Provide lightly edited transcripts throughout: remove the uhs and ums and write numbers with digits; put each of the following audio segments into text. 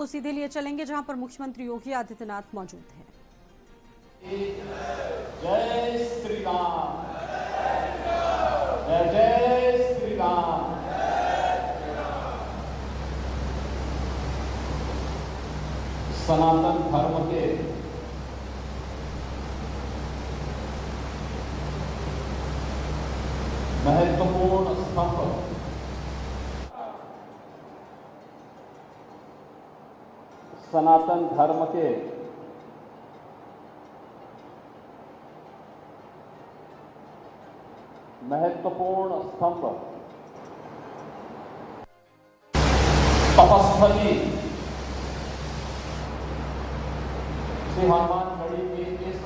तो सीधे लिए चलेंगे जहां पर मुख्यमंत्री योगी आदित्यनाथ मौजूद हैं। जय श्री राम, जय जय श्री राम। सनातन धर्म के महत्वपूर्ण स्तंभ सनातन धर्म के महत्वपूर्ण स्तंभ तपस्थली श्री हनुमानगढ़ी के इस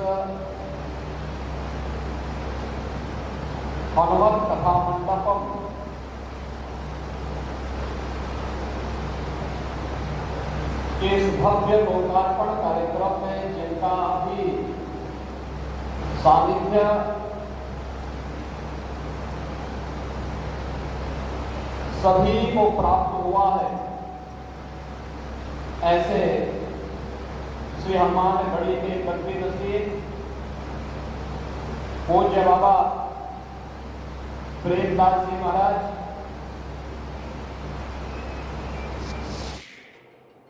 हनुमत कथा मंडपम इस भव्य लोकार्पण कार्यक्रम में जिनका अभी सानिध्य सभी को प्राप्त हुआ है, ऐसे श्री हनुमानगढ़ी के गद्दी नसीब पूज्य बाबा प्रेमदास जी महाराज,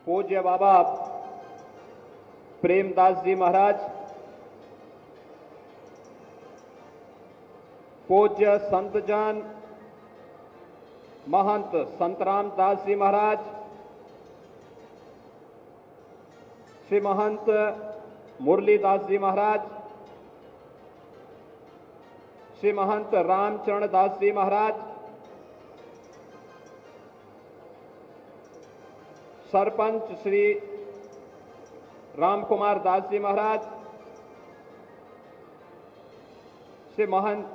पूज्य बाबा प्रेमदास जी महाराज, पूज्य संत जन महंत संतराम दास जी महाराज, श्री महंत मुरलीदास जी महाराज, श्री महंत रामचरण दास जी महाराज, सरपंच श्री रामकुमार दास जी महाराज, श्री महंत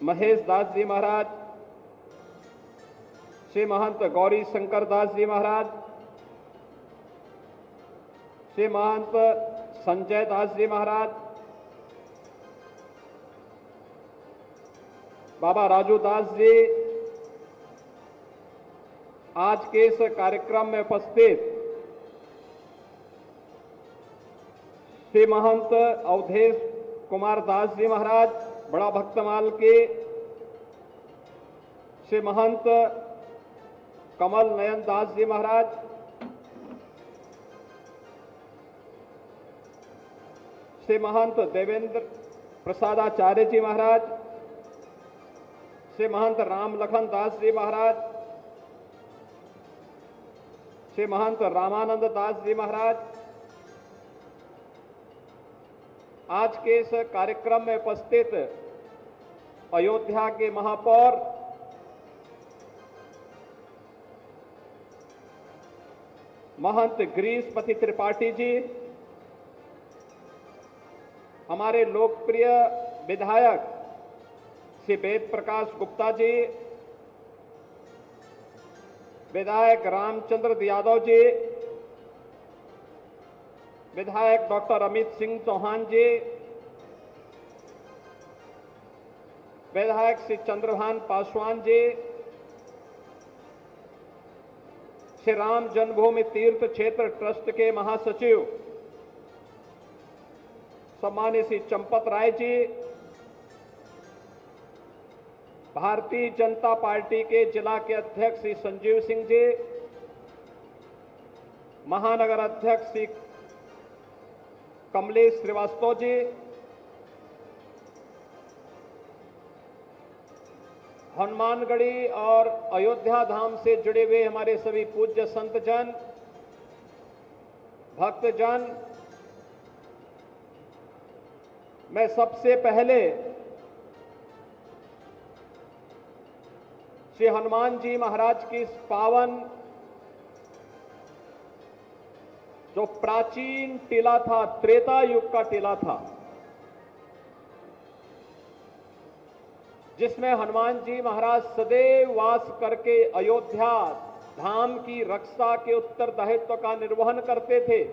महेश दास जी महाराज, श्री महंत गौरी शंकर दास जी महाराज, श्री महंत संजय दास जी महाराज, बाबा राजू दास जी, आज के इस कार्यक्रम में उपस्थित श्री महंत अवधेश कुमार दास जी महाराज बड़ा भक्तमाल के, श्री महंत कमल नयन दास जी महाराज, श्री महंत देवेंद्र प्रसादाचार्य जी महाराज, श्री महंत राम लखन दास जी महाराज, श्री महंत रामानंद दास जी महाराज, आज के इस कार्यक्रम में उपस्थित अयोध्या के महापौर महंत गिरीशपति त्रिपाठी जी, हमारे लोकप्रिय विधायक श्री वेद प्रकाश गुप्ता जी, विधायक रामचंद्र यादव जी, विधायक डॉक्टर अमित सिंह चौहान जी, विधायक श्री चंद्रभान पासवान जी, श्री राम जन्मभूमि तीर्थ क्षेत्र ट्रस्ट के महासचिव सम्मानित श्री चंपत राय जी, भारतीय जनता पार्टी के जिला के अध्यक्ष श्री संजीव सिंह जी, महानगर अध्यक्ष श्री कमलेश श्रीवास्तव जी, हनुमानगढ़ी और अयोध्या धाम से जुड़े हुए हमारे सभी पूज्य संत जन, भक्तजन, मैं सबसे पहले श्री हनुमान जी महाराज की इस पावन जो प्राचीन टीला था, त्रेता युग का टीला था, जिसमें हनुमान जी महाराज सदैव वास करके अयोध्या धाम की रक्षा के उत्तरदायित्व का निर्वहन करते थे।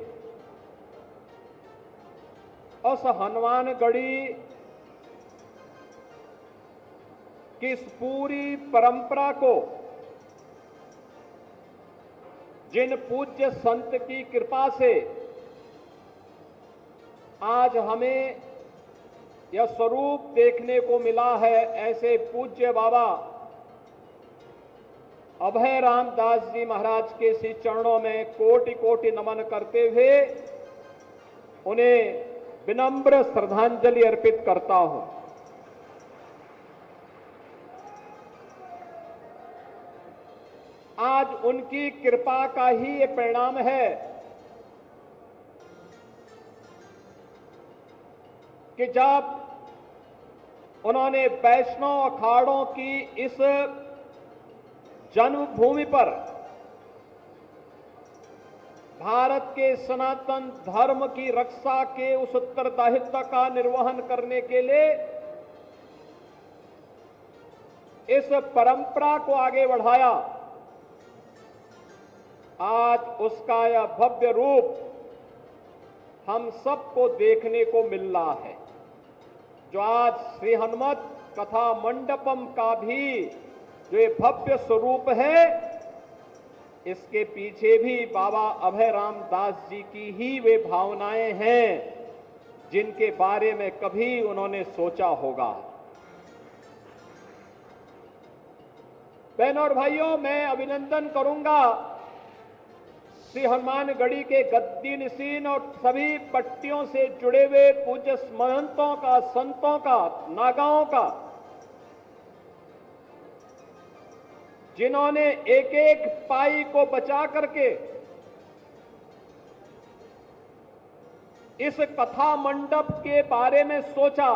उस हनुमानगढ़ी की इस पूरी परंपरा को जिन पूज्य संत की कृपा से आज हमें यह स्वरूप देखने को मिला है, ऐसे पूज्य बाबा अभय राम दास जी महाराज के श्री चरणों में कोटि कोटि नमन करते हुए उन्हें विनम्र श्रद्धांजलि अर्पित करता हूं। आज उनकी कृपा का ही ये परिणाम है कि जब उन्होंने वैष्णव अखाड़ों की इस जन्मभूमि पर भारत के सनातन धर्म की रक्षा के उस उत्तरदायित्व का निर्वहन करने के लिए इस परंपरा को आगे बढ़ाया, आज उसका यह भव्य रूप हम सबको देखने को मिल रहा है। जो आज श्री हनुमत कथा मंडपम का भी जो ये भव्य स्वरूप है, इसके पीछे भी बाबा अभय राम दास जी की ही वे भावनाएं हैं जिनके बारे में कभी उन्होंने सोचा होगा। बहनों और भाइयों, मैं अभिनंदन करूंगा श्री हनुमानगढ़ी के गद्दी निशीन और सभी पट्टियों से जुड़े हुए पूज्य महंतों का, संतों का, नागाओं का, जिन्होंने एक एक पाई को बचा करके इस कथा मंडप के बारे में सोचा,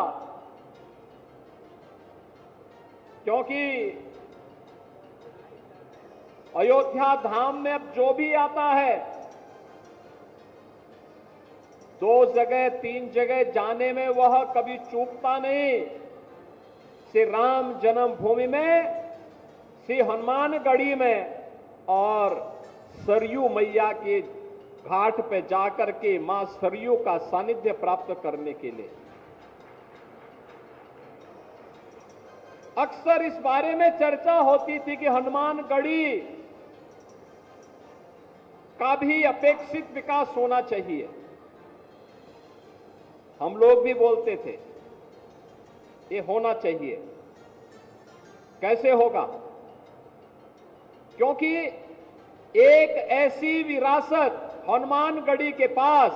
क्योंकि अयोध्या धाम में अब जो भी आता है 2 जगह 3 जगह जाने में वह कभी चूकता नहीं। श्री राम जन्मभूमि में, श्री हनुमानगढ़ी में और सरयू मैया के घाट पे जाकर के मां सरयू का सानिध्य प्राप्त करने के लिए अक्सर इस बारे में चर्चा होती थी कि हनुमानगढ़ी का भी अपेक्षित विकास होना चाहिए। हम लोग भी बोलते थे ये होना चाहिए। कैसे होगा? क्योंकि एक ऐसी विरासत हनुमानगढ़ी के पास,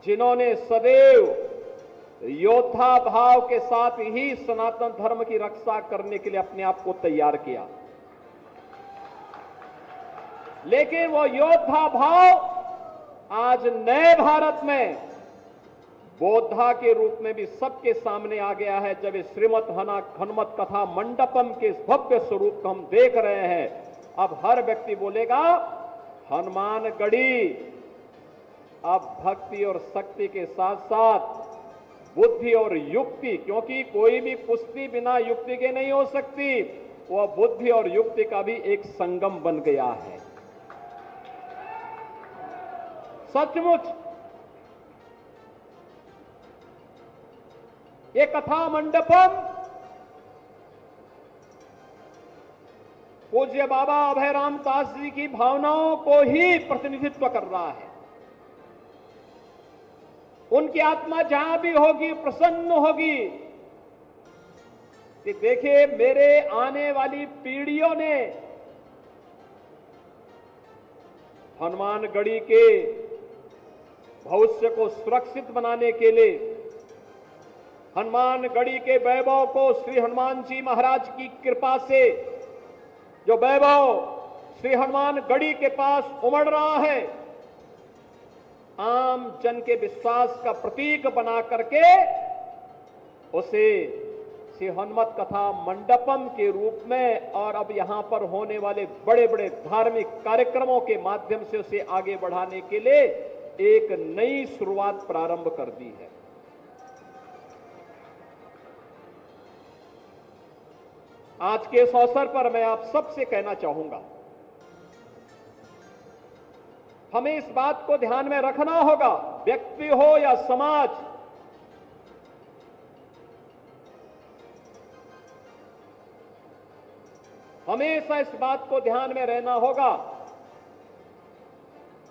जिन्होंने सदैव योद्धा भाव के साथ ही सनातन धर्म की रक्षा करने के लिए अपने आप को तैयार किया, लेकिन वो योद्धा भाव आज नए भारत में बोधा के रूप में भी सबके सामने आ गया है। जब इस श्रीमद हनुमत कथा मंडपम के भव्य स्वरूप को हम देख रहे हैं, अब हर व्यक्ति बोलेगा हनुमानगढ़ी अब भक्ति और शक्ति के साथ साथ बुद्धि और युक्ति, क्योंकि कोई भी कुश्ती बिना युक्ति के नहीं हो सकती, वह बुद्धि और युक्ति का भी एक संगम बन गया है। सचमुच ये कथा मंडपम पूज्य बाबा अभय राम दास जी की भावनाओं को ही प्रतिनिधित्व कर रहा है। उनकी आत्मा जहां भी होगी प्रसन्न होगी कि देखिए मेरे आने वाली पीढ़ियों ने हनुमानगढ़ी के भविष्य को सुरक्षित बनाने के लिए, हनुमानगढ़ी के वैभव को श्री हनुमान जी महाराज की कृपा से जो वैभव श्री हनुमानगढ़ी के पास उमड़ रहा है, आम जन के विश्वास का प्रतीक बना करके उसे श्री हनुमत कथा मंडपम के रूप में और अब यहां पर होने वाले बड़े बड़े धार्मिक कार्यक्रमों के माध्यम से उसे आगे बढ़ाने के लिए एक नई शुरुआत प्रारंभ कर दी है। आज के इस अवसर पर मैं आप सबसे कहना चाहूंगा, हमें इस बात को ध्यान में रखना होगा, व्यक्ति हो या समाज, हमेशा इस बात को ध्यान में रहना होगा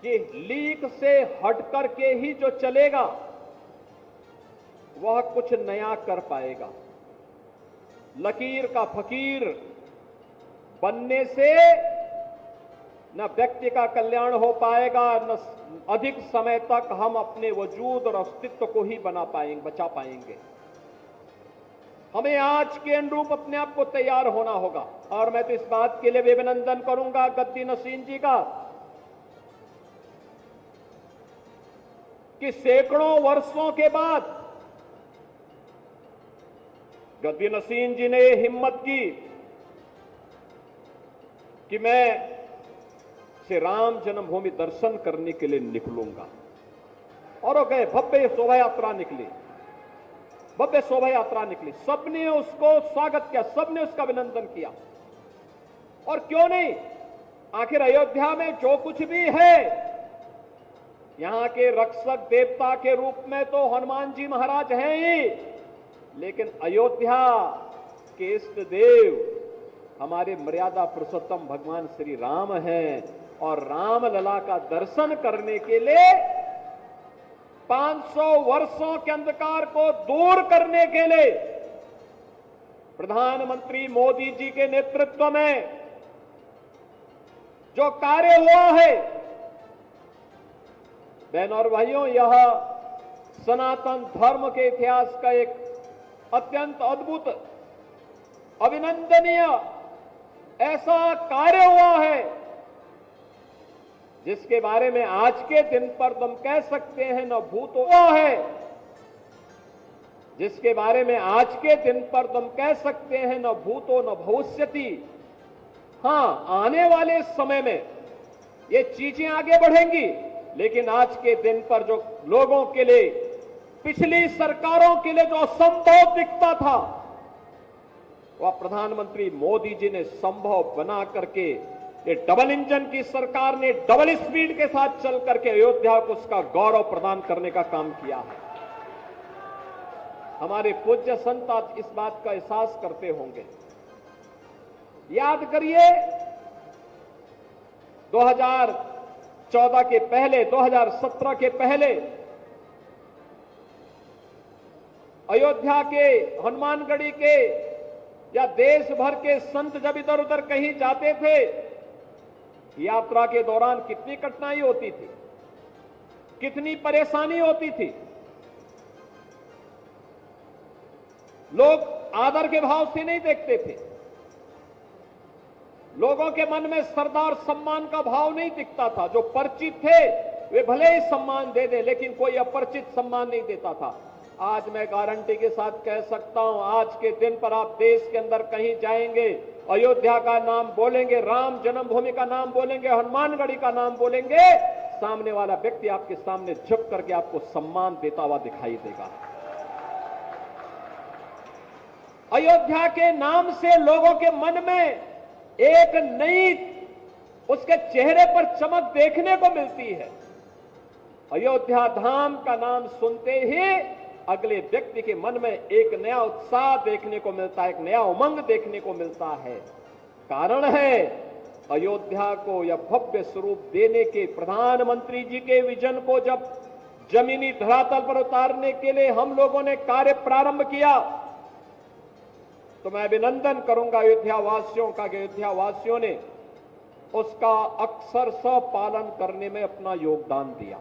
कि लीक से हट करके ही जो चलेगा वह कुछ नया कर पाएगा। लकीर का फकीर बनने से न व्यक्ति का कल्याण हो पाएगा, न अधिक समय तक हम अपने वजूद और अस्तित्व को ही बचा पाएंगे। हमें आज के अनुरूप अपने आप को तैयार होना होगा। और मैं तो इस बात के लिए भी अभिनंदन करूंगा गद्दी नसीन जी का कि सैकड़ों वर्षों के बाद गद्दी नसीन जी ने हिम्मत की कि मैं श्री राम जन्मभूमि दर्शन करने के लिए निकलूंगा। और वो गए, भव्य शोभा यात्रा निकली, भव्य शोभा यात्रा निकली। सबने उसको स्वागत किया, सबने उसका अभिनंदन किया। और क्यों नहीं, आखिर अयोध्या में जो कुछ भी है, यहां के रक्षक देवता के रूप में तो हनुमान जी महाराज हैं ही, लेकिन अयोध्या के इष्ट देव हमारे मर्यादा पुरुषोत्तम भगवान श्री राम हैं। और राम लला का दर्शन करने के लिए 500 वर्षों के अंधकार को दूर करने के लिए प्रधानमंत्री मोदी जी के नेतृत्व में जो कार्य हुआ है, बहनों और भाइयों, यह सनातन धर्म के इतिहास का एक अत्यंत अद्भुत, अभिनंदनीय ऐसा कार्य हुआ है जिसके बारे में आज के दिन पर तुम कह सकते हैं न भूत हुआ है, जिसके बारे में आज के दिन पर तुम कह सकते हैं न भूतो न भविष्यति। हां, आने वाले समय में ये चीजें आगे बढ़ेंगी, लेकिन आज के दिन पर जो लोगों के लिए, पिछली सरकारों के लिए जो असंभव दिखता था, वह प्रधानमंत्री मोदी जी ने संभव बना करके, ये डबल इंजन की सरकार ने डबल स्पीड के साथ चल करके अयोध्या को उसका गौरव प्रदान करने का काम किया है। हमारे पूज्य संत आज इस बात का एहसास करते होंगे। याद करिए 2014 के पहले, 2017 के पहले अयोध्या के, हनुमानगढ़ी के या देश भर के संत जब इधर उधर कहीं जाते थे, यात्रा के दौरान कितनी कठिनाई होती थी, कितनी परेशानी होती थी। लोग आदर के भाव से नहीं देखते थे, लोगों के मन में श्रद्धा और सम्मान का भाव नहीं दिखता था। जो परिचित थे वे भले ही सम्मान दे दे, लेकिन कोई अपरिचित सम्मान नहीं देता था। आज मैं गारंटी के साथ कह सकता हूं, आज के दिन पर आप देश के अंदर कहीं जाएंगे, अयोध्या का नाम बोलेंगे, राम जन्मभूमि का नाम बोलेंगे, हनुमानगढ़ी का नाम बोलेंगे, सामने वाला व्यक्ति आपके सामने झुक करके आपको सम्मान देता हुआ दिखाई देगा। अयोध्या के नाम से लोगों के मन में एक नई, उसके चेहरे पर चमक देखने को मिलती है। अयोध्या धाम का नाम सुनते ही अगले व्यक्ति के मन में एक नया उत्साह देखने को मिलता है, एक नया उमंग देखने को मिलता है। कारण है अयोध्या को यह भव्य स्वरूप देने के, प्रधानमंत्री जी के विजन को जब जमीनी धरातल पर उतारने के लिए हम लोगों ने कार्य प्रारंभ किया, तो मैं अभिनंदन करूंगा अयोध्या वासियों का कि अयोध्या वासियों ने उसका अक्षरशः पालन करने में अपना योगदान दिया।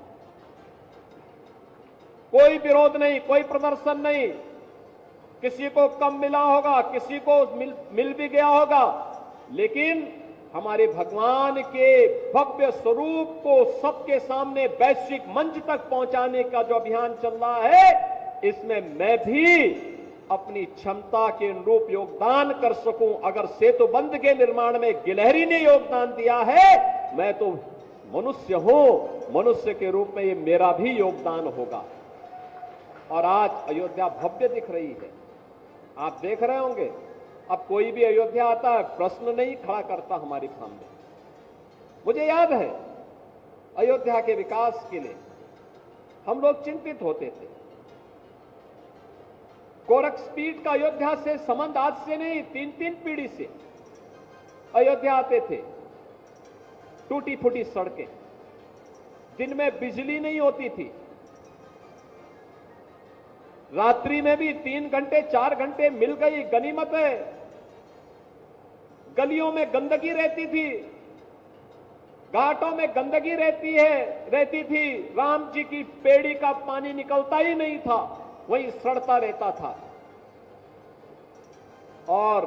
कोई विरोध नहीं, कोई प्रदर्शन नहीं, किसी को कम मिला होगा, किसी को मिल भी गया होगा, लेकिन हमारे भगवान के भव्य स्वरूप को सबके सामने वैश्विक मंच तक पहुंचाने का जो अभियान चल रहा है, इसमें मैं भी अपनी क्षमता के अनुरूप योगदान कर सकूं। अगर सेतुबंध के निर्माण में गिलहरी ने योगदान दिया है, मैं तो मनुष्य हूं, मनुष्य के रूप में ये मेरा भी योगदान होगा। और आज अयोध्या भव्य दिख रही है, आप देख रहे होंगे। अब कोई भी अयोध्या आता है, प्रश्न नहीं खड़ा करता हमारे सामने। मुझे याद है अयोध्या के विकास के लिए हम लोग चिंतित होते थे। गोरखपीठ का अयोध्या से संबंध आज से नहीं, 3-3 पीढ़ी से। अयोध्या आते थे, टूटी फूटी सड़कें, दिन में बिजली नहीं होती थी, रात्रि में भी 3 घंटे 4 घंटे मिल गई गनीमत है। गलियों में गंदगी रहती थी, घाटों में गंदगी रहती थी। राम जी की पेड़ी का पानी निकलता ही नहीं था, वहीं सड़ता रहता था। और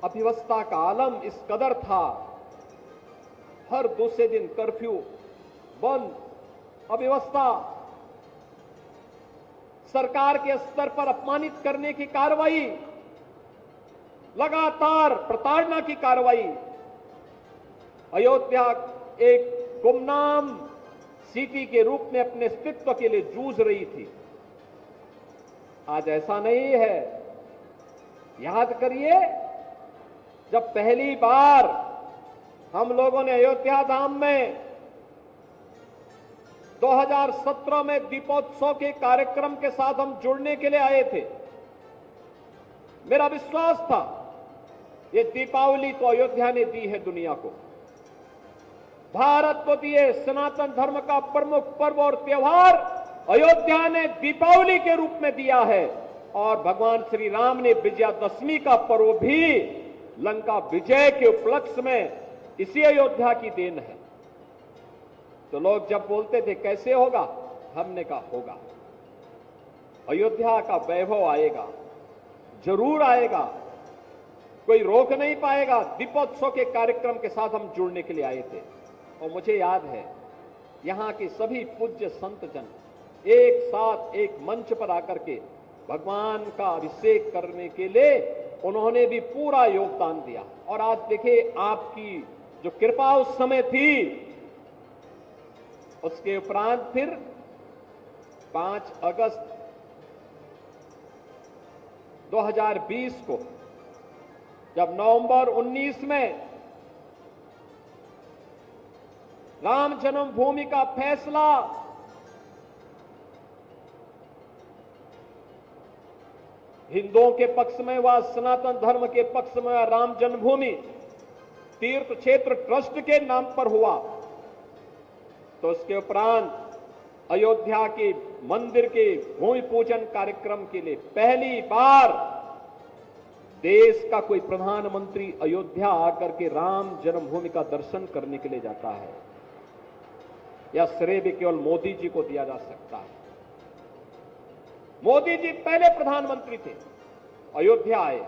अव्यवस्था का आलम इस कदर था, हर दूसरे दिन कर्फ्यू बंद, अव्यवस्था, सरकार के स्तर पर अपमानित करने की कार्रवाई, लगातार प्रताड़ना की कार्रवाई। अयोध्या एक गुमनाम सिटी के रूप में अपने अस्तित्व के लिए जूझ रही थी। आज ऐसा नहीं है। याद करिए, जब पहली बार हम लोगों ने अयोध्या धाम में 2017 में दीपोत्सव के कार्यक्रम के साथ हम जुड़ने के लिए आए थे। मेरा विश्वास था ये दीपावली तो अयोध्या ने दी है दुनिया को, भारत को दिए सनातन धर्म का प्रमुख पर्व और त्योहार अयोध्या ने दीपावली के रूप में दिया है। और भगवान श्री राम ने विजयादशमी का पर्व भी लंका विजय के उपलक्ष्य में इसी अयोध्या की देन है। तो लोग जब बोलते थे कैसे होगा, हमने कहा होगा, अयोध्या का वैभव आएगा, जरूर आएगा, कोई रोक नहीं पाएगा। दीपोत्सव के कार्यक्रम के साथ हम जुड़ने के लिए आए थे और मुझे याद है यहां के सभी पूज्य संत जन एक साथ एक मंच पर आकर के भगवान का अभिषेक करने के लिए उन्होंने भी पूरा योगदान दिया। और आज देखिए, आपकी जो कृपा उस समय थी, उसके उपरांत फिर 5 अगस्त 2020 को जब नवंबर 19 में राम जन्मभूमि का फैसला हिंदुओं के पक्ष में व सनातन धर्म के पक्ष में राम जन्मभूमि तीर्थ क्षेत्र ट्रस्ट के नाम पर हुआ, तो उसके उपरांत अयोध्या के मंदिर के भूमि पूजन कार्यक्रम के लिए पहली बार देश का कोई प्रधानमंत्री अयोध्या आकर के राम जन्मभूमि का दर्शन करने के लिए जाता है। यह श्रेय भी केवल मोदी जी को दिया जा सकता है। मोदी जी पहले प्रधानमंत्री थे, अयोध्या आए।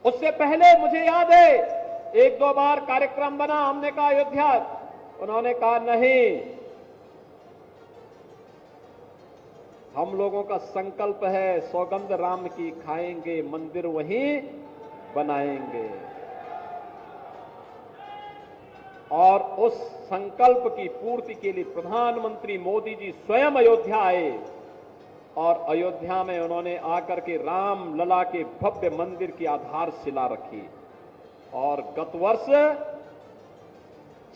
उससे पहले मुझे याद है 1-2 बार कार्यक्रम बना, हमने कहा अयोध्या, उन्होंने कहा नहीं, हम लोगों का संकल्प है सौगंध राम की खाएंगे, मंदिर वहीं बनाएंगे। और उस संकल्प की पूर्ति के लिए प्रधानमंत्री मोदी जी स्वयं अयोध्या आए और अयोध्या में उन्होंने आकर के राम लला के भव्य मंदिर की आधारशिला रखी। और गत वर्ष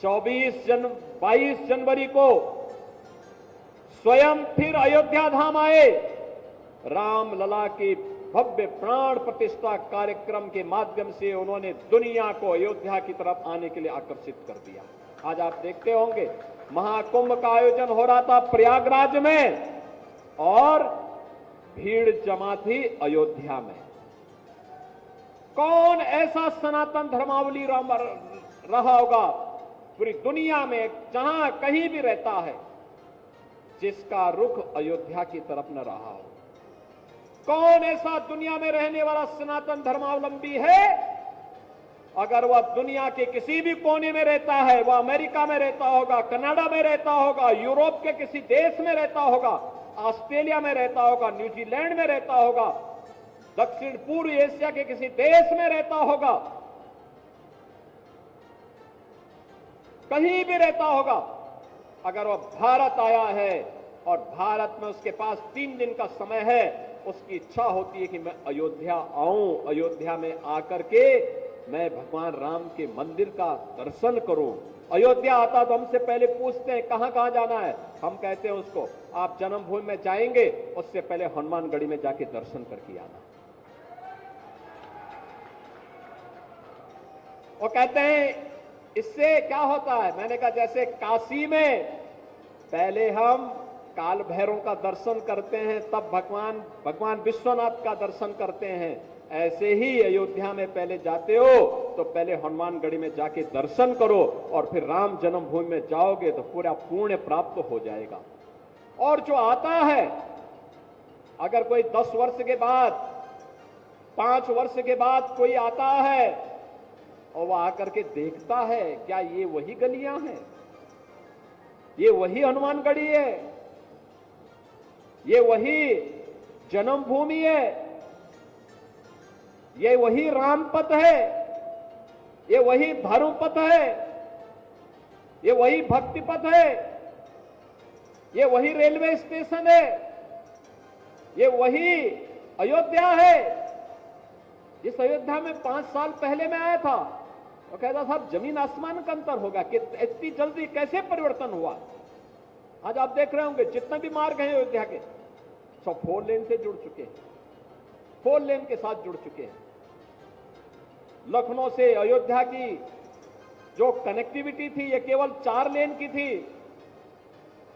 22 जनवरी को स्वयं फिर अयोध्या धाम आए, राम लला के भव्य प्राण प्रतिष्ठा कार्यक्रम के माध्यम से उन्होंने दुनिया को अयोध्या की तरफ आने के लिए आकर्षित कर दिया। आज आप देखते होंगे महाकुंभ का आयोजन हो रहा था प्रयागराज में और भीड़ जमा थी अयोध्या में। कौन ऐसा सनातन धर्मावली रहा होगा पूरी दुनिया में, जहां कहीं भी रहता है, जिसका रुख अयोध्या की तरफ न रहा हो? कौन ऐसा दुनिया में रहने वाला सनातन धर्मावलंबी है, अगर वह दुनिया के किसी भी कोने में रहता है, वह अमेरिका में रहता होगा, कनाडा में रहता होगा, यूरोप के किसी देश में रहता होगा, ऑस्ट्रेलिया में रहता होगा, न्यूजीलैंड में रहता होगा, दक्षिण पूर्व एशिया के किसी देश में रहता होगा, कहीं भी रहता होगा, अगर वह भारत आया है और भारत में उसके पास 3 दिन का समय है, उसकी इच्छा होती है कि मैं अयोध्या आऊं, अयोध्या में आकर के मैं भगवान राम के मंदिर का दर्शन करूं। अयोध्या आता तो हमसे पहले पूछते हैं कहां कहां जाना है, हम कहते हैं उसको आप जन्मभूमि में जाएंगे, उससे पहले हनुमानगढ़ी में जाके दर्शन करके आना। वो कहते हैं इससे क्या होता है? मैंने कहा जैसे काशी में पहले हम काल भैरव का दर्शन करते हैं, तब भगवान विश्वनाथ का दर्शन करते हैं, ऐसे ही अयोध्या में पहले जाते हो तो पहले हनुमानगढ़ी में जाके दर्शन करो और फिर राम जन्मभूमि में जाओगे तो पूरा पुण्य प्राप्त हो जाएगा। और जो आता है, अगर कोई 10 वर्ष के बाद, 5 वर्ष के बाद कोई आता है और वह आकर के देखता है, क्या ये वही गलियां हैं? ये वही हनुमानगढ़ी है? ये वही जन्मभूमि है? ये वही रामपथ है? ये वही धर्मपथ है? ये वही भक्तिपथ है? ये वही रेलवे स्टेशन है? ये वही अयोध्या है? जिस अयोध्या में 5 साल पहले मैं आया था, वो कहता साहब जमीन आसमान का अंतर होगा कि इतनी जल्दी कैसे परिवर्तन हुआ। आज आप देख रहे होंगे जितने भी मार्ग हैं अयोध्या के, सब 4 लेन से जुड़ चुके हैं, 4 लेन के साथ जुड़ चुके हैं। लखनऊ से अयोध्या की जो कनेक्टिविटी थी ये केवल 4 लेन की थी,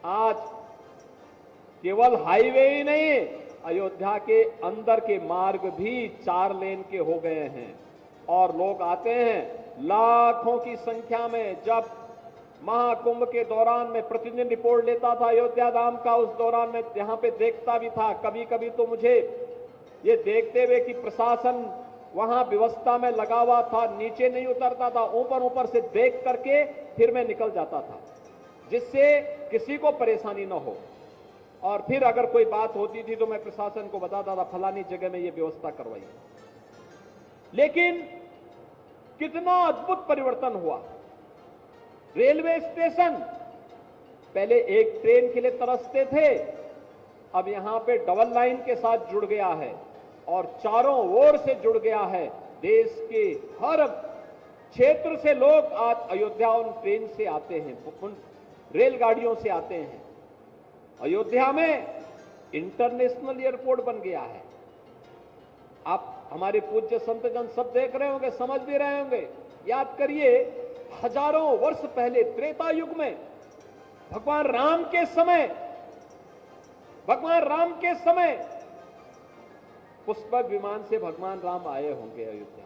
आज केवल हाईवे ही नहीं, अयोध्या के अंदर के मार्ग भी 4 लेन के हो गए हैं। और लोग आते हैं लाखों की संख्या में। जब महाकुंभ के दौरान में प्रतिदिन रिपोर्ट लेता था अयोध्या धाम का, उस दौरान में यहां पे देखता भी था। कभी कभी तो मुझे ये देखते हुए कि प्रशासन वहां व्यवस्था में लगा हुआ था, नीचे नहीं उतरता था, ऊपर से देख करके फिर मैं निकल जाता था, जिससे किसी को परेशानी न हो। और फिर अगर कोई बात होती थी तो मैं प्रशासन को बताता था फलानी जगह में ये व्यवस्था करवाई। लेकिन कितना अद्भुत परिवर्तन हुआ। रेलवे स्टेशन पहले एक ट्रेन के लिए तरसते थे, अब यहां पे डबल लाइन के साथ जुड़ गया है और चारों ओर से जुड़ गया है। देश के हर क्षेत्र से लोग आज अयोध्या उन ट्रेन से आते हैं, उन रेलगाड़ियों से आते हैं। अयोध्या में इंटरनेशनल एयरपोर्ट बन गया है। आप हमारे पूज्य संतजन सब देख रहे होंगे, समझ भी रहे होंगे। याद करिए, हजारों वर्ष पहले त्रेता युग में भगवान राम के समय पुष्पक विमान से भगवान राम आए होंगे अयोध्या।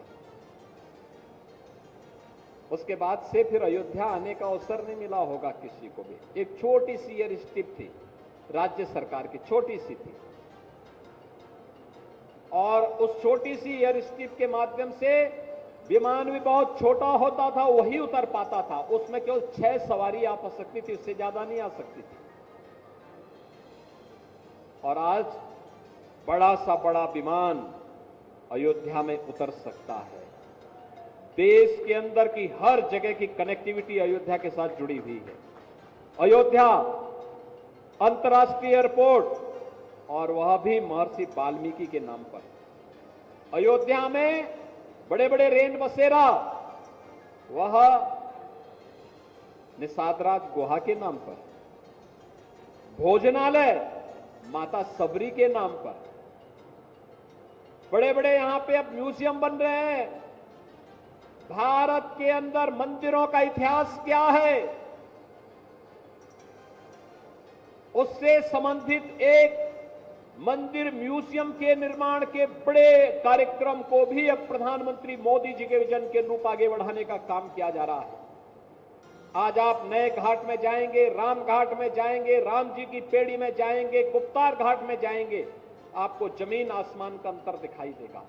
उसके बाद से फिर अयोध्या आने का अवसर नहीं मिला होगा किसी को भी। एक छोटी सी एयर स्ट्रिप थी, राज्य सरकार की छोटी सी थी, और उस छोटी सी एयर स्ट्रिप के माध्यम से विमान भी बहुत छोटा होता था, वही उतर पाता था। उसमें केवल 6 सवारी आ सकती थी, उससे ज्यादा नहीं आ सकती थी। और आज बड़ा सा बड़ा विमान अयोध्या में उतर सकता है। देश के अंदर की हर जगह की कनेक्टिविटी अयोध्या के साथ जुड़ी हुई है। अयोध्या अंतर्राष्ट्रीय एयरपोर्ट, और वह भी महर्षि वाल्मीकि के नाम पर। अयोध्या में बड़े बड़े रेन बसेरा, वह निषादराज गुहा के नाम पर। भोजनालय माता सबरी के नाम पर। बड़े बड़े यहां पे अब म्यूजियम बन रहे हैं। भारत के अंदर मंदिरों का इतिहास क्या है, उससे संबंधित एक मंदिर म्यूजियम के निर्माण के बड़े कार्यक्रम को भी अब प्रधानमंत्री मोदी जी के विजन के अनुरूप आगे बढ़ाने का काम किया जा रहा है। आज आप नए घाट में जाएंगे, राम घाट में जाएंगे, राम जी की पेड़ी में जाएंगे, गुप्तार घाट में जाएंगे, आपको जमीन आसमान का अंतर दिखाई देगा।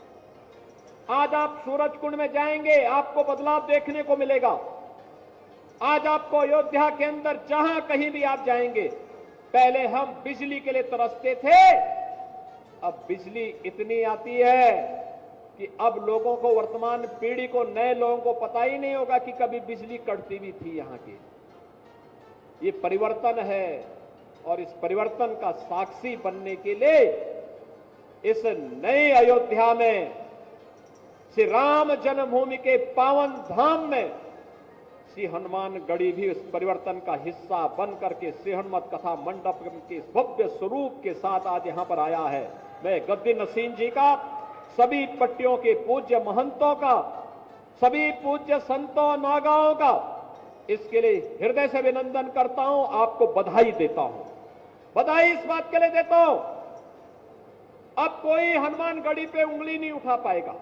आज आप सूरज कुंड में जाएंगे, आपको बदलाव देखने को मिलेगा। आज आपको अयोध्या के अंदर जहां कहीं भी आप जाएंगे, पहले हम बिजली के लिए तरसते थे, अब बिजली इतनी आती है कि अब लोगों को, वर्तमान पीढ़ी को, नए लोगों को पता ही नहीं होगा कि कभी बिजली कटती भी थी यहां की। ये परिवर्तन है, और इस परिवर्तन का साक्षी बनने के लिए इस नए अयोध्या में, श्री राम जन्मभूमि के पावन धाम में श्री हनुमानगढ़ी भी इस परिवर्तन का हिस्सा बन करके श्री हनुमत कथा मंडप के भव्य स्वरूप के साथ आज यहां पर आया है। मैं गद्दी नसीम जी का, सभी पट्टियों के पूज्य महंतों का, सभी पूज्य संतों नागाओं का इसके लिए हृदय से अभिनंदन करता हूं, आपको बधाई देता हूं। बधाई इस बात के लिए देता हूं, अब कोई हनुमानगढ़ी पे उंगली नहीं उठा पाएगा,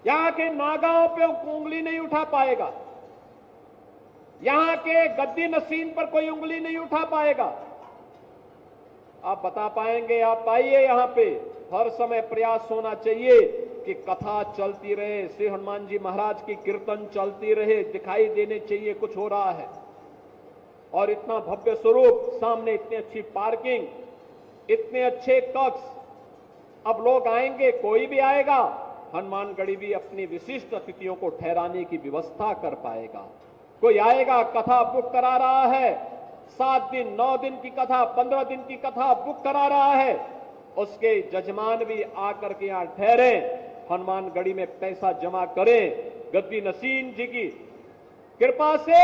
यहां के नागाओं पे उंगली नहीं उठा पाएगा, यहां के गद्दी नसीन पर कोई उंगली नहीं उठा पाएगा। आप बता पाएंगे, आप आइए यहां पे। हर समय प्रयास होना चाहिए कि कथा चलती रहे, श्री हनुमान जी महाराज की कीर्तन चलती रहे, दिखाई देने चाहिए कुछ हो रहा है। और इतना भव्य स्वरूप, सामने इतनी अच्छी पार्किंग, इतने अच्छे कक्ष, अब लोग आएंगे, कोई भी आएगा, हनुमानगढ़ी भी अपनी विशिष्ट अतिथियों को ठहराने की व्यवस्था कर पाएगा। कोई आएगा, कथा बुक करा रहा है, 7 दिन 9 दिन की कथा, 15 दिन की कथा बुक करा रहा है, उसके जजमान भी आकर के यहां ठहरे, हनुमानगढ़ी में पैसा जमा करें, गद्दी नसीन जी की कृपा से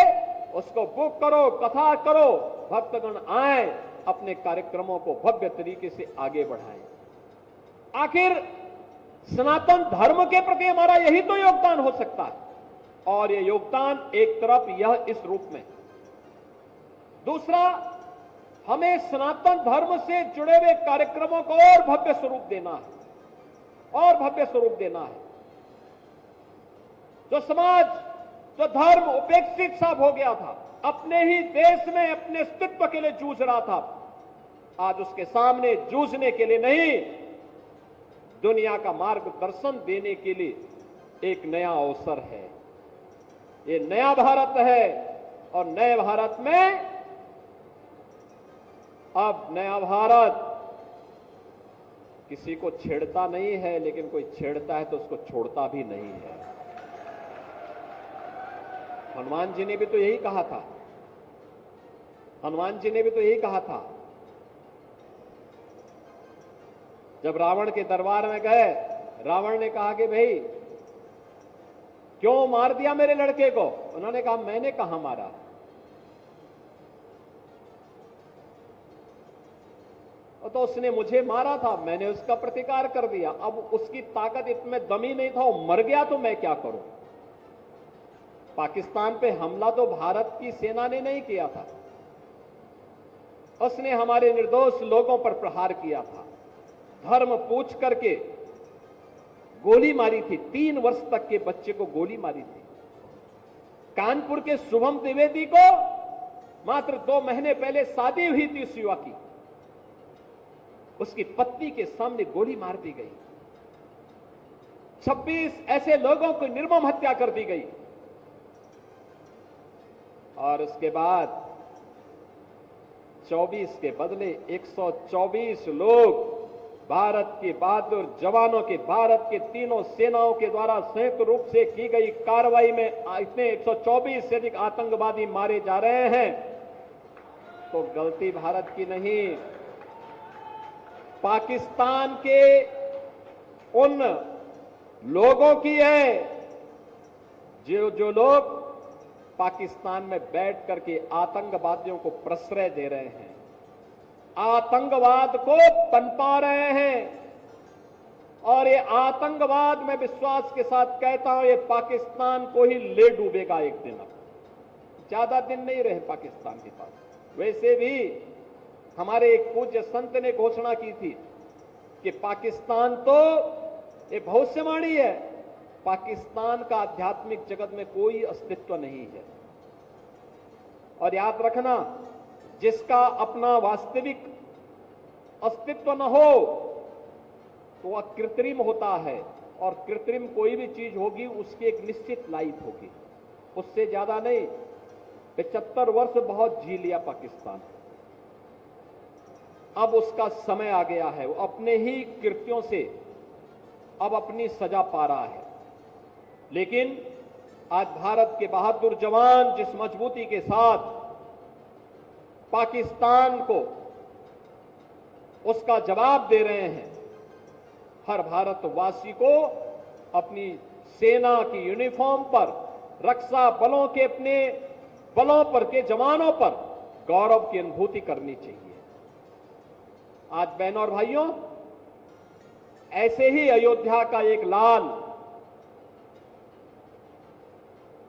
उसको बुक करो, कथा करो, भक्तगण आए, अपने कार्यक्रमों को भव्य तरीके से आगे बढ़ाएं। आखिर सनातन धर्म के प्रति हमारा यही तो योगदान हो सकता है, और यह योगदान एक तरफ यह इस रूप में, दूसरा हमें सनातन धर्म से जुड़े हुए कार्यक्रमों को और भव्य स्वरूप देना है, और भव्य स्वरूप देना है। जो समाज, जो धर्म उपेक्षित सा हो गया था, अपने ही देश में अपने अस्तित्व के लिए जूझ रहा था, आज उसके सामने जूझने के लिए नहीं, दुनिया का मार्गदर्शन देने के लिए एक नया अवसर है। ये नया भारत है, और नए भारत में अब नया भारत किसी को छेड़ता नहीं है, लेकिन कोई छेड़ता है तो उसको छोड़ता भी नहीं है। हनुमान जी ने भी तो यही कहा था, हनुमान जी ने भी तो यही कहा था। जब रावण के दरबार में गए, रावण ने कहा कि भाई क्यों मार दिया मेरे लड़के को? उन्होंने कहा मैंने कहां मारा, तो उसने मुझे मारा था, मैंने उसका प्रतिकार कर दिया। अब उसकी ताकत इतने दम ही नहीं था, वो मर गया तो मैं क्या करूं? पाकिस्तान पे हमला तो भारत की सेना ने नहीं किया था, उसने हमारे निर्दोष लोगों पर प्रहार किया था, धर्म पूछ करके गोली मारी थी, 3 वर्ष तक के बच्चे को गोली मारी थी। कानपुर के शुभम द्विवेदी को मात्र 2 महीने पहले शादी हुई थी उस युवा की, उसकी पत्नी के सामने गोली मार दी गई। 26 ऐसे लोगों को निर्मम हत्या कर दी गई, और उसके बाद 24 के बदले 124 लोग भारत के बहादुर जवानों के, भारत के तीनों सेनाओं के द्वारा संयुक्त रूप से की गई कार्रवाई में इतने 124 से अधिक आतंकवादी मारे जा रहे हैं। तो गलती भारत की नहीं, पाकिस्तान के उन लोगों की है जो लोग पाकिस्तान में बैठ करके आतंकवादियों को प्रश्रय दे रहे हैं, आतंकवाद को पनपा रहे हैं। और ये आतंकवाद, मैं विश्वास के साथ कहता हूं, ये पाकिस्तान को ही ले डूबेगा एक दिन। अब ज्यादा दिन नहीं रहे पाकिस्तान के पास। वैसे भी हमारे एक पूज्य संत ने घोषणा की थी कि पाकिस्तान तो ये भविष्यवाणी है, पाकिस्तान का आध्यात्मिक जगत में कोई अस्तित्व नहीं है। और याद रखना, जिसका अपना वास्तविक अस्तित्व न हो तो वह कृत्रिम होता है, और कृत्रिम कोई भी चीज होगी उसकी एक निश्चित लाइफ होगी, उससे ज्यादा नहीं। 75 वर्ष बहुत जी लिया पाकिस्तान, अब उसका समय आ गया है, वो अपने ही कृत्यों से अब अपनी सजा पा रहा है। लेकिन आज भारत के बहादुर जवान जिस मजबूती के साथ पाकिस्तान को उसका जवाब दे रहे हैं, हर भारतवासी को अपनी सेना की यूनिफॉर्म पर, रक्षा बलों के अपने बलों पर के जवानों पर गौरव की अनुभूति करनी चाहिए। आज बहनों और भाइयों, ऐसे ही अयोध्या का एक लाल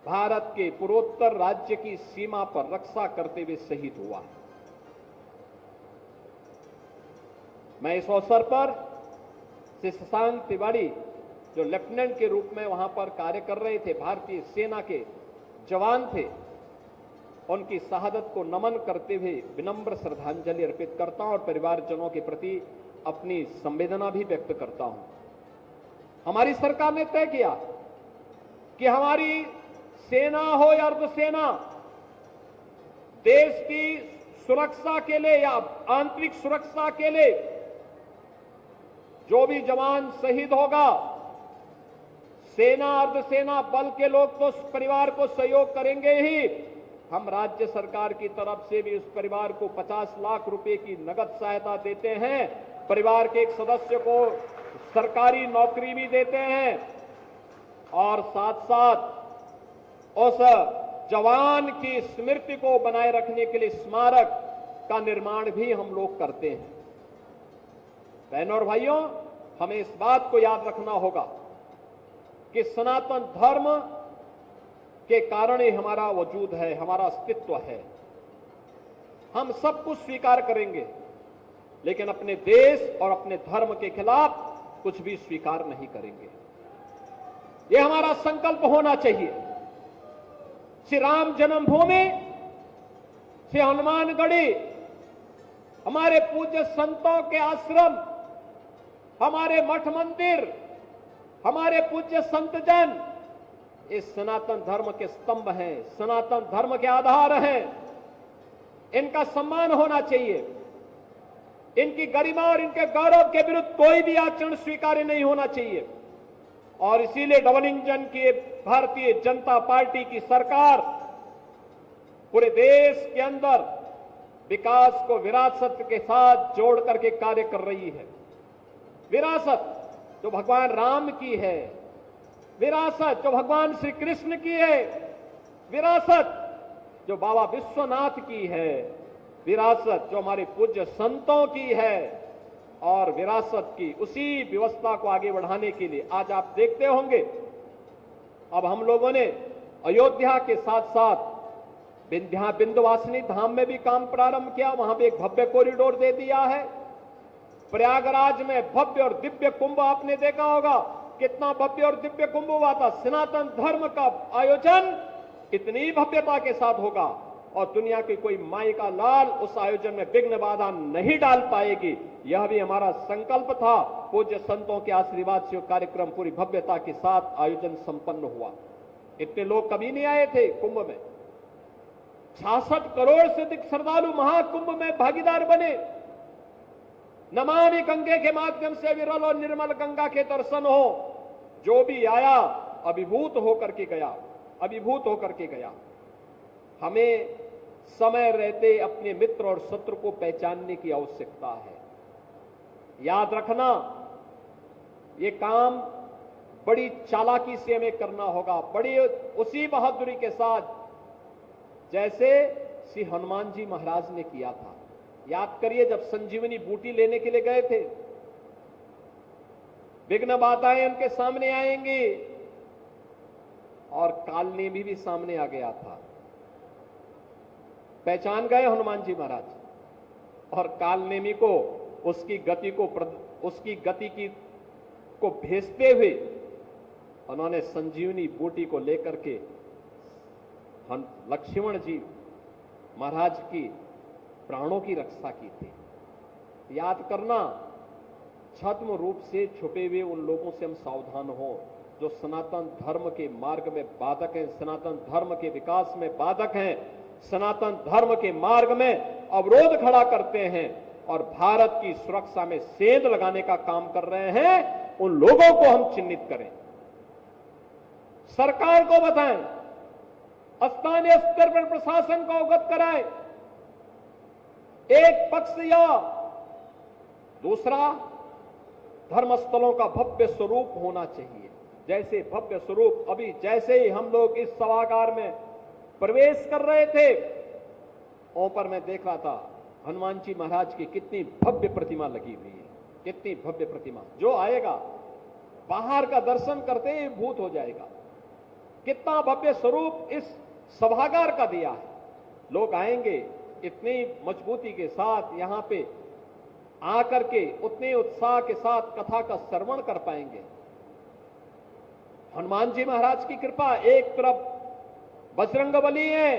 भारत के पूर्वोत्तर राज्य की सीमा पर रक्षा करते हुए शहीद हुआ है। मैं इस अवसर पर श्री शशांक तिवारी जो लेफ्टिनेंट के रूप में वहां पर कार्य कर रहे थे, भारतीय सेना के जवान थे, उनकी शहादत को नमन करते हुए विनम्र श्रद्धांजलि अर्पित करता हूं और परिवारजनों के प्रति अपनी संवेदना भी व्यक्त करता हूं। हमारी सरकार ने तय किया कि हमारी सेना हो या अर्धसेना, देश की सुरक्षा के लिए या आंतरिक सुरक्षा के लिए जो भी जवान शहीद होगा, सेना अर्धसेना बल के लोग तो उस परिवार को सहयोग करेंगे ही, हम राज्य सरकार की तरफ से भी उस परिवार को 50 लाख रुपए की नगद सहायता देते हैं। परिवार के एक सदस्य को सरकारी नौकरी भी देते हैं और साथ साथ उस जवान की स्मृति को बनाए रखने के लिए स्मारक का निर्माण भी हम लोग करते हैं। बहनों और भाइयों, हमें इस बात को याद रखना होगा कि सनातन धर्म के कारण ही हमारा वजूद है, हमारा अस्तित्व है। हम सब कुछ स्वीकार करेंगे, लेकिन अपने देश और अपने धर्म के खिलाफ कुछ भी स्वीकार नहीं करेंगे। यह हमारा संकल्प होना चाहिए। श्री राम जन्मभूमि, श्री हनुमानगढ़ी, हमारे पूज्य संतों के आश्रम, हमारे मठ मंदिर, हमारे पूज्य संतजन, इस सनातन धर्म के स्तंभ हैं, सनातन धर्म के आधार हैं। इनका सम्मान होना चाहिए। इनकी गरिमा और इनके गौरव के विरुद्ध कोई भी आचरण स्वीकार्य नहीं होना चाहिए। और इसीलिए डबल इंजन की भारतीय जनता पार्टी की सरकार पूरे देश के अंदर विकास को विरासत के साथ जोड़ करके कार्य कर रही है। विरासत जो भगवान राम की है, विरासत जो भगवान श्री कृष्ण की है, विरासत जो बाबा विश्वनाथ की है, विरासत जो हमारे पूज्य संतों की है, और विरासत की उसी व्यवस्था को आगे बढ़ाने के लिए आज आप देखते होंगे अब हम लोगों ने अयोध्या के साथ साथ विंध्यवासिनी धाम में भी काम प्रारंभ किया। वहां भी एक भव्य कॉरिडोर दे दिया है। प्रयागराज में भव्य और दिव्य कुंभ आपने देखा होगा, कितना भव्य और दिव्य कुंभ हुआ था। सनातन धर्म का आयोजन इतनी भव्यता के साथ होगा और दुनिया की कोई माई का लाल उस आयोजन में विघ्न बाधा नहीं डाल पाएगी। यह भी हमारा संकल्प था। पूज्य संतों के आशीर्वाद से कार्यक्रम पूरी भव्यता के साथ आयोजन संपन्न हुआ। इतने लोग कभी नहीं आए थे कुंभ में। 66 करोड़ से अधिक श्रद्धालु महाकुंभ में भागीदार बने। नमामि गंगे के माध्यम से विरल और निर्मल गंगा के दर्शन हो। जो भी आया अभिभूत होकर के गया, अभिभूत होकर के गया। हमें समय रहते अपने मित्र और शत्रु को पहचानने की आवश्यकता है। याद रखना, ये काम बड़ी चालाकी से हमें करना होगा, बड़ी उसी बहादुरी के साथ जैसे श्री हनुमान जी महाराज ने किया था। याद करिए, जब संजीवनी बूटी लेने के लिए गए थे, विघ्न बाधाएं उनके सामने आएंगी और कालनेमी भी सामने आ गया था। पहचान गए हनुमान जी महाराज और कालनेमी को उसकी गति को भेजते हुए उन्होंने संजीवनी बूटी को लेकर के लक्ष्मण जी महाराज की प्राणों की रक्षा की थी। याद करना, छद्म रूप से छुपे हुए उन लोगों से हम सावधान हो जो सनातन धर्म के मार्ग में बाधक हैं, सनातन धर्म के विकास में बाधक हैं, सनातन धर्म के मार्ग में अवरोध खड़ा करते हैं और भारत की सुरक्षा में सेंध लगाने का काम कर रहे हैं। उन लोगों को हम चिन्हित करें, सरकार को बताएं, स्थानीय स्तर पर प्रशासन को अवगत कराएं। एक पक्ष या दूसरा धर्मस्थलों का भव्य स्वरूप होना चाहिए। जैसे भव्य स्वरूप अभी जैसे ही हम लोग इस सभागार में प्रवेश कर रहे थे, ऊपर मैं देख रहा था हनुमान जी महाराज की कितनी भव्य प्रतिमा लगी हुई है, कितनी भव्य प्रतिमा। जो आएगा बाहर का दर्शन करते ही भूत हो जाएगा। कितना भव्य स्वरूप इस सभागार का दिया है। लोग आएंगे इतनी मजबूती के साथ यहां पे आकर के उतने उत्साह के साथ कथा का श्रवण कर पाएंगे। हनुमान जी महाराज की कृपा, एक तरफ बजरंगबली है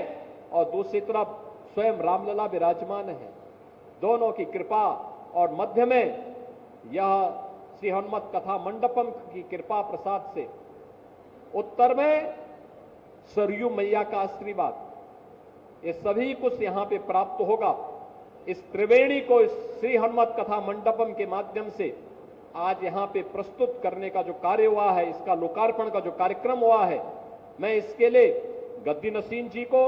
और दूसरी तरफ स्वयं रामलला विराजमान है। दोनों की कृपा और मध्य में यह श्री हनुमत कथा मंडपम की कृपा प्रसाद से उत्तर में सरयू मैया का आशीर्वाद, ये सभी कुछ यहां पे प्राप्त होगा। इस त्रिवेणी को इस श्री हनुमत कथा मंडपम के माध्यम से आज यहां पे प्रस्तुत करने का जो कार्य हुआ है, इसका लोकार्पण का जो कार्यक्रम हुआ है, मैं इसके लिए गद्दी नसीन जी को,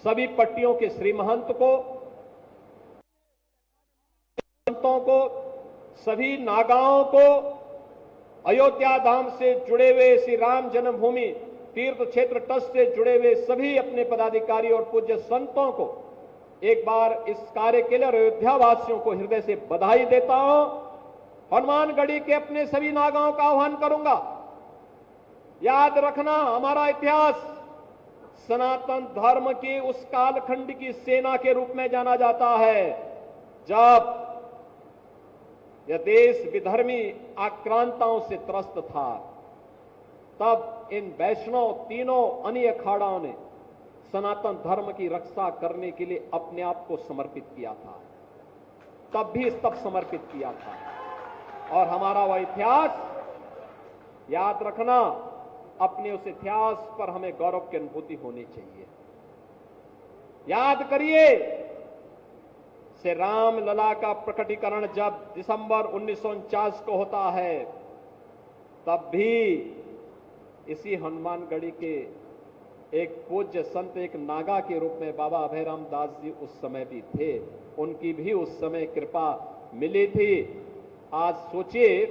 सभी पट्टियों के श्री महंत को, संतों को, सभी नागाओं को, अयोध्या धाम से जुड़े हुए श्री राम जन्मभूमि तीर्थ क्षेत्र ट्रस्ट से जुड़े हुए सभी अपने पदाधिकारी और पूज्य संतों को एक बार इस कार्य के लिए अयोध्या वासियों को हृदय से बधाई देता हूं। हनुमानगढ़ी के अपने सभी नागाओं का आह्वान करूंगा। याद रखना, हमारा इतिहास सनातन धर्म की उस कालखंड की सेना के रूप में जाना जाता है जब यह देश विधर्मी आक्रांताओं से त्रस्त था। तब इन वैष्णव तीनों अन्य अखाड़ाओं ने सनातन धर्म की रक्षा करने के लिए अपने आप को समर्पित किया था, तब समर्पित किया था। और हमारा वह इतिहास याद रखना, अपने उस इतिहास पर हमें गौरव की अनुभूति होनी चाहिए। याद करिए, श्री राम लला का प्रकटीकरण जब दिसंबर 1949 को होता है, तब भी इसी हनुमानगढ़ी के एक पूज्य संत, एक नागा के रूप में बाबा अभयराम दास जी उस समय भी थे। उनकी भी उस समय कृपा मिली थी। आज सोचिए,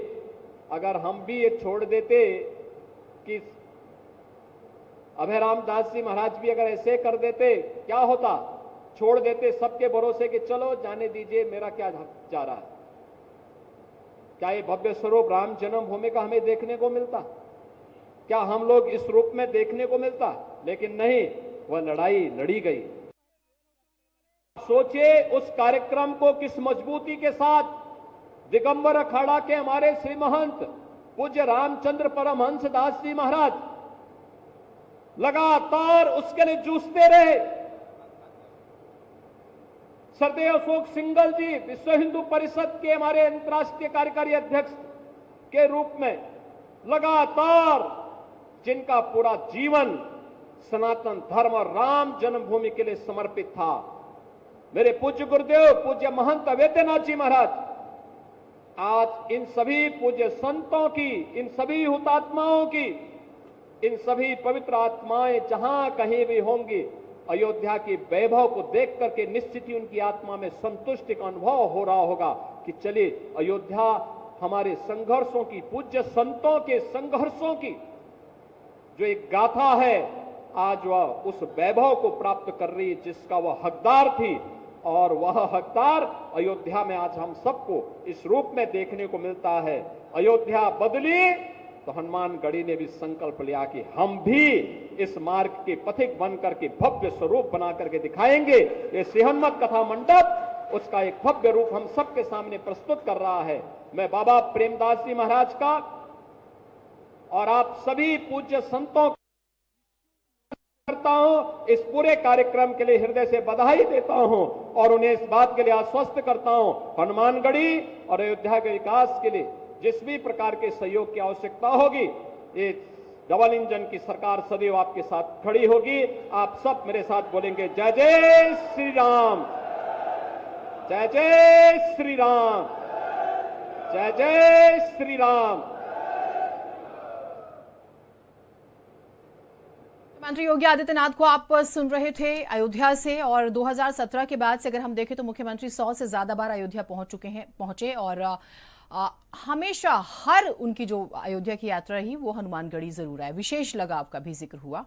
अगर हम भी ये छोड़ देते कि अभयराम दास जी महाराज भी अगर ऐसे कर देते, क्या होता? छोड़ देते सबके भरोसे कि चलो जाने दीजिए, मेरा क्या जा रहा है। क्या ये भव्य स्वरूप राम जन्मभूमि का हमें देखने को मिलता? क्या हम लोग इस रूप में देखने को मिलता? लेकिन नहीं, वह लड़ाई लड़ी गई। सोचिए उस कार्यक्रम को किस मजबूती के साथ दिगंबर अखाड़ा के हमारे श्री महंत पूज्य रामचंद्र परमहंस दास जी महाराज लगातार उसके लिए जूझते रहे। सरदेव अशोक सिंघल जी विश्व हिंदू परिषद के हमारे अंतर्राष्ट्रीय कार्यकारी अध्यक्ष के रूप में लगातार, जिनका पूरा जीवन सनातन धर्म और राम जन्मभूमि के लिए समर्पित था, मेरे पूज्य गुरुदेव पूज्य महंत अवेद्यनाथ जी महाराज, आज इन सभी पूज्य संतों की, इन सभी हुतात्माओं की, इन सभी पवित्र आत्माएं जहां कहीं भी होंगी, अयोध्या के वैभव को देख करके निश्चित ही उनकी आत्मा में संतुष्टि का अनुभव हो रहा होगा कि चलिए अयोध्या हमारे संघर्षों की, पूज्य संतों के संघर्षों की जो एक गाथा है, आज वह उस वैभव को प्राप्त कर रही है जिसका वह हकदार थी। और वह हकदार अयोध्या में आज हम सबको इस रूप में देखने को मिलता है। अयोध्या बदली तो हनुमानगढ़ी ने भी संकल्प लिया कि हम भी इस मार्ग के पथिक बन करके भव्य स्वरूप बना करके दिखाएंगे। ये श्री हनुमत कथा मंडप उसका एक भव्य रूप हम सबके सामने प्रस्तुत कर रहा है। मैं बाबा प्रेमदास जी महाराज का और आप सभी पूज्य संतों करता हूं, इस पूरे कार्यक्रम के लिए हृदय से बधाई देता हूं और उन्हें इस बात के लिए आश्वस्त करता हूं, हनुमानगढ़ी और अयोध्या के विकास के लिए जिस भी प्रकार के सहयोग की आवश्यकता होगी, ये डबल इंजन की सरकार सदैव आपके साथ खड़ी होगी। आप सब मेरे साथ बोलेंगे, जय जय श्री राम, जय जय श्री राम, जय जय श्री राम। मुख्यमंत्री योगी आदित्यनाथ को आप सुन रहे थे अयोध्या से, और 2017 के बाद से अगर हम देखें तो मुख्यमंत्री 100 से ज्यादा बार अयोध्या पहुंचे और हमेशा हर उनकी जो अयोध्या की यात्रा रही वो हनुमानगढ़ी जरूर है। विशेष लगाव का भी जिक्र हुआ।